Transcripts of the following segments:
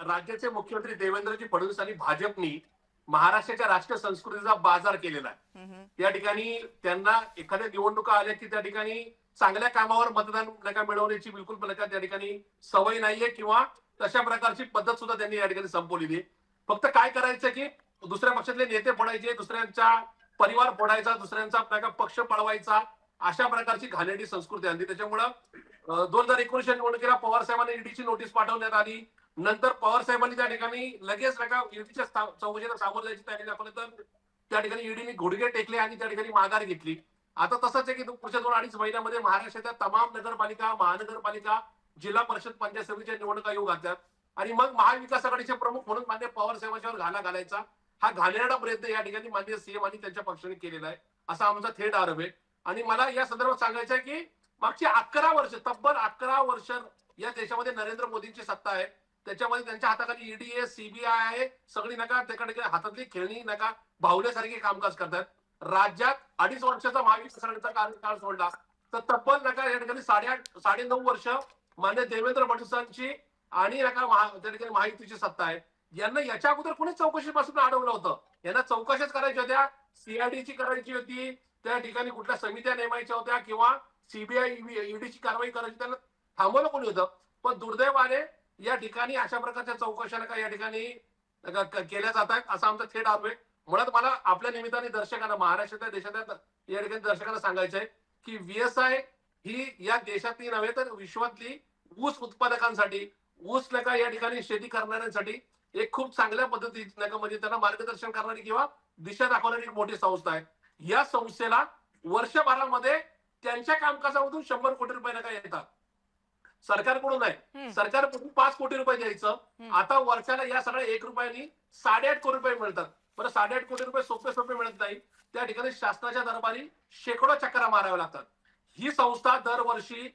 राज्याचे मुख्यमंत्री देवेंद्रजी फडणवीस आणि भाजपनी महाराष्ट्राच्या राष्ट्रीय संस्कृतीचा बाजार केलेला आहे. हम्म. या ठिकाणी त्यांना एखाद्या निवडणुका आल्या की त्या ठिकाणी चांगल्या कामावर मतदान नका मिळवण्याची बिलकुल नका त्या ठिकाणी सवय नाहीये किंवा तशा प्रकारची पद्धत सुद्धा त्यांनी या ठिकाणी संपवलेली आहे. फक्त काय करायचं की दुसऱ्या पक्षातले नेते फोडायचे, दुसऱ्यांचा परिवार फोडायचा, दुसऱ्यांचा पक्ष पळवायचा, अशा प्रकारची घाणेरडी संस्कृती आणली. त्याच्यामुळं 2019च्या निवडणुकीला पवार साहेबांना ईडीची नोटीस पाठवण्यात आली. नंतर पवार साहेबांनी त्या ठिकाणी लगेच ईडीच्या चौकशीला सामोरं जायची तयारी दाखवली, तर त्या ठिकाणी ईडीने घोडगे टेकले आणि त्या ठिकाणी माघार घेतली. आता तसंच आहे की पुढच्या 2-2.5 महिन्यामध्ये महाराष्ट्राच्या तमाम नगरपालिका, महानगरपालिका, जिल्हा परिषद, पंचायत समितीच्या निवडणुका येऊ घालतात आणि मग महाविकास आघाडीचे प्रमुख म्हणून मान्य पवार साहेबांच्यावर घाला घालायचा हा घाणेरडा प्रयत्न या ठिकाणी माननीय सीएम आणि त्यांच्या पक्षाने केलेला आहे, असा आमचा थेट आरोप आहे. आणि मला या संदर्भात सांगायचं आहे की मागची 11 वर्ष, तब्बल 11 वर्ष या देशामध्ये नरेंद्र मोदींची सत्ता आहे. त्याच्यामध्ये त्यांच्या हाताखाली ईडी आहे, सीबीआय आहे, सगळी नका त्याकडे हातातली खेळणी नका भावल्यासारखे कामकाज करतात. राज्यात 2.5 वर्षाचा महाविकास आघाडीचा कार्यकाळ सोडला तर तब्बल नका या ठिकाणी 8.5 9.5 वर्ष मान्य देवेंद्र फडणवीसांची आणि त्या ठिकाणी महायुतीची सत्ता आहे. यांना याच्या अगोदर कोणीच चौकशीपासून अडवलं होतं? यांना चौकशाच करायच्या होत्या, सीआयडीची करायची होती, त्या ठिकाणी कुठल्या समित्या नेमायच्या होत्या किंवा सीबीआय ईडीची कारवाई करायची, त्यांना थांबवलं कोणी होतं? पण दुर्दैवाने या ठिकाणी अशा प्रकारच्या चौकशा नका या ठिकाणी केल्या जात आहेत, असा आमचा थेट आरोप आहे. मुळात मला आपल्या निमित्ताने दर्शकांना, महाराष्ट्रातल्या देशातल्या या ठिकाणी दर्शकांना सांगायचं आहे की व्हीएसआय ही या देशातली नव्हे तर विश्वातली ऊस उत्पादकांसाठी, ऊस नका या ठिकाणी शेती करणाऱ्यांसाठी एक खूप चांगल्या पद्धतीने म्हणजे त्यांना मार्गदर्शन करणारी किंवा दिशा दाखवणारी एक मोठी संस्था आहे. या संस्थेला वर्षभरामध्ये त्यांच्या कामकाजामधून 100 कोटी रुपये नका येतात. सरकारकडून नाही, सरकारकडून 5 कोटी रुपये द्यायचं. आता वर्षाला या सगळ्या 1 रुपयानी 8.5 कोटी रुपये मिळतात. बरं, 8.5 कोटी रुपये सोपे सोपे मिळत नाही. त्या ठिकाणी शासनाच्या दरबारी शेकडो चक्रा माराव्या लागतात. ही संस्था दरवर्षी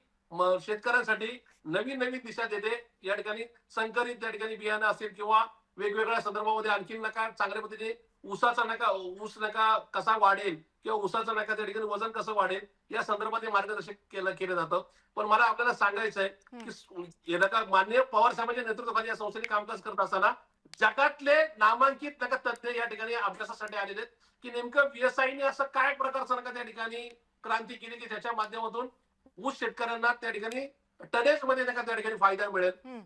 शेतकऱ्यांसाठी नवीन नवीन दिशा देते. या ठिकाणी संकरित त्या ठिकाणी बियाणं असेल किंवा वेगवेगळ्या संदर्भामध्ये आणखी नका चांगल्या पद्धतीने ऊस नका कसा वाढेल किंवा ऊसाचा नका त्या ठिकाणी वजन कसं वाढेल या संदर्भात मार्गदर्शन केलं जातं. पण मला आपल्याला सांगायचं आहे की नका माननीय पवार साहेबांच्या नेतृत्वाखाली या संस्थेने कामकाज करत असताना जगातले नामांकित नका तज्ञ या ठिकाणी अभ्यासासाठी आलेले आहेत की नेमकं व्हीएसआयने असं काय प्रकारचं नका त्या ठिकाणी क्रांती केली की त्याच्या माध्यमातून ऊस शेतकऱ्यांना त्या ठिकाणी टनेज मध्ये नका त्या ठिकाणी फायदा मिळेल.